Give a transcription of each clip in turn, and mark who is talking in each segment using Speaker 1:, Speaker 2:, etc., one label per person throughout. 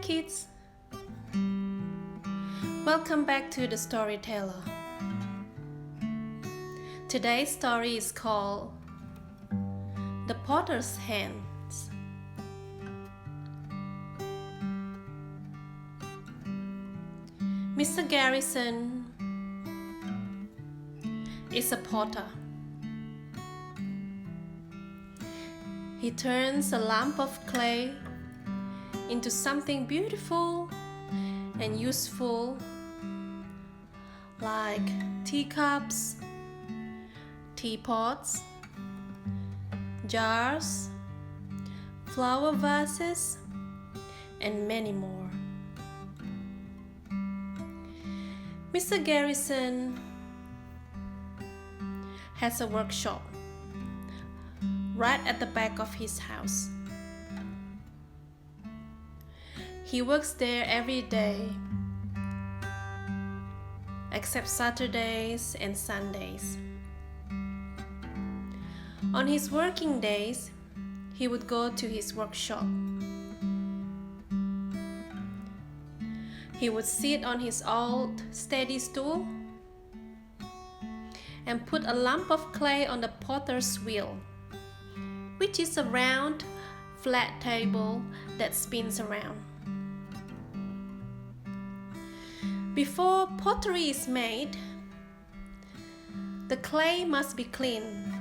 Speaker 1: kids! Welcome back to The Storyteller. Today's story is called The Potter's Hands. Mr. Garrison is a potter. He turns a lump of clay into something beautiful and useful, like teacups, teapots, jars, flower vases, and many more. Mr. Garrison has a workshop right at the back of his house. He works there every day, except Saturdays and Sundays. On his working days, he would go to his workshop. He would sit on his old steady stool and put a lump of clay on the potter's wheel, which is a round, flat table that spins around. Before pottery is made, the clay must be cleaned.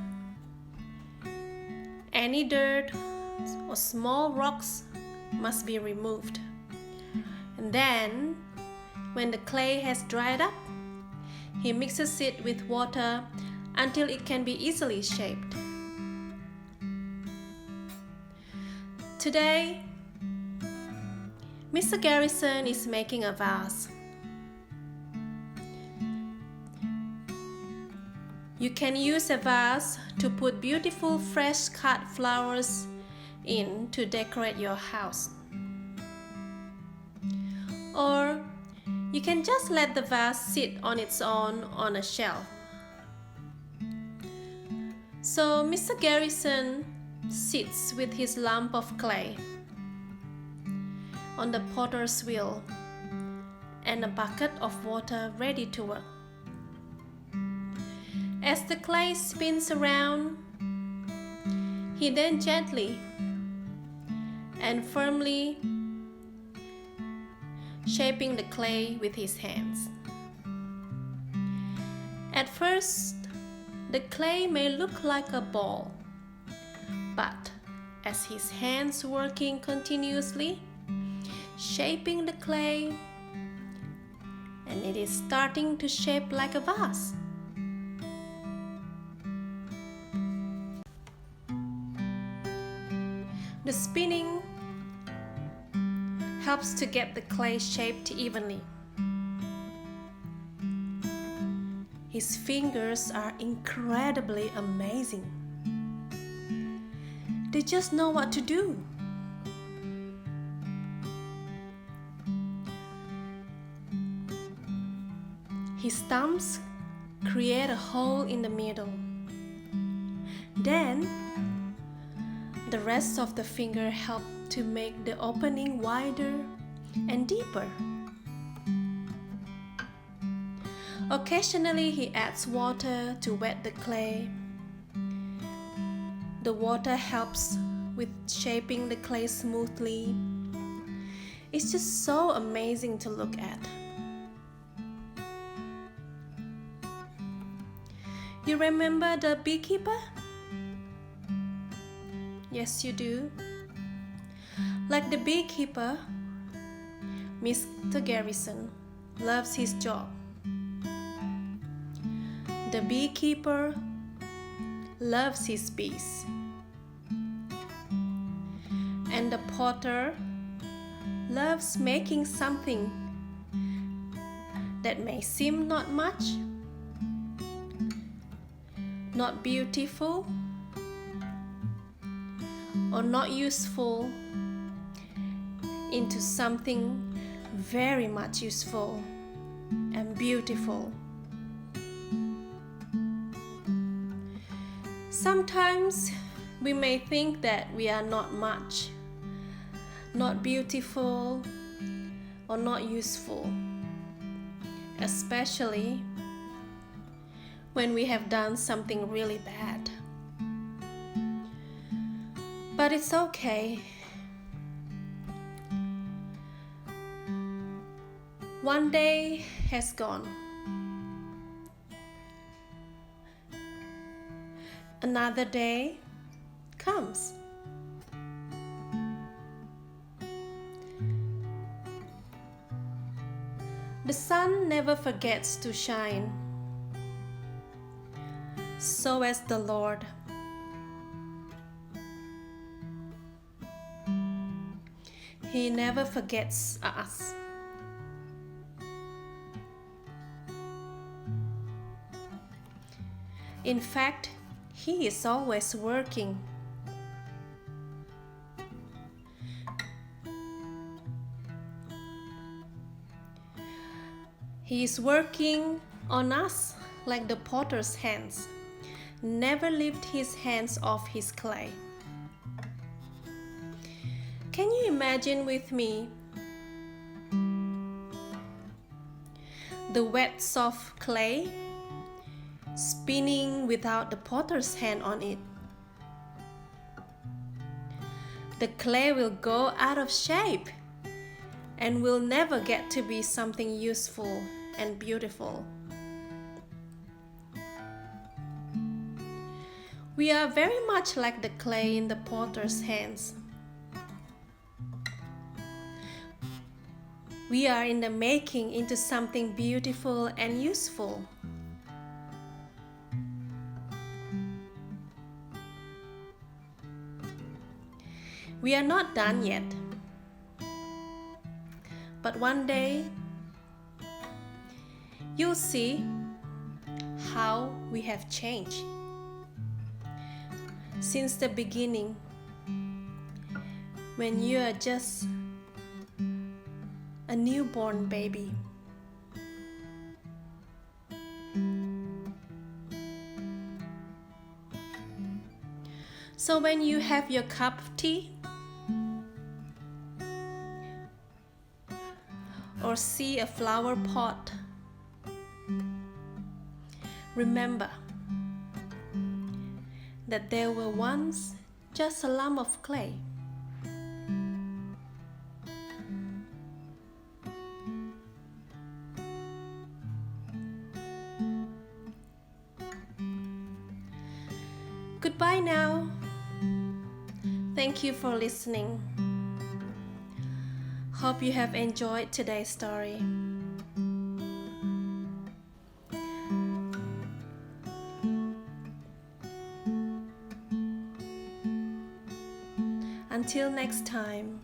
Speaker 1: Any dirt or small rocks must be removed. And then, when the clay has dried up, he mixes it with water until it can be easily shaped. Today, Mr. Garrison is making a vase. You can use a vase to put beautiful fresh cut flowers in to decorate your house. Or you can just let the vase sit on its own on a shelf. So Mr. Garrison sits with his lump of clay on the potter's wheel and a bucket of water ready to work. As the clay spins around, he then gently and firmly shaping the clay with his hands. At first, the clay may look like a ball, but as his hands working continuously, shaping the clay, and it is starting to shape like a vase. The spinning helps to get the clay shaped evenly. His fingers are incredibly amazing. They just know what to do. His thumbs create a hole in the middle. Then, the rest of the finger help to make the opening wider and deeper. Occasionally, he adds water to wet the clay. The water helps with shaping the clay smoothly. It's just so amazing to look at. You remember the beekeeper? Yes, you do. Like the beekeeper, Mr. Garrison loves his job. The beekeeper loves his bees. And the potter loves making something that may seem not much, not beautiful, or not useful into something very much useful and beautiful. Sometimes we may think that we are not much, not beautiful, or not useful, especially when we have done something really bad. But it's okay. One day has gone. Another day comes. The sun never forgets to shine. So as the Lord. He never forgets us. In fact, He is always working. He is working on us like the potter's hands never lift his hands off his clay. Can you imagine with me the wet soft clay spinning without the potter's hand on it? The clay will go out of shape and will never get to be something useful and beautiful. We are very much like the clay in the potter's hands. We are in the making into something beautiful and useful. We are not done yet. But one day, you'll see how we have changed. Since the beginning, when you are just a newborn baby. So when you have your cup of tea or see a flower pot, remember that there were once just a lump of clay. Goodbye now. Thank you for listening. Hope you have enjoyed today's story. Until next time.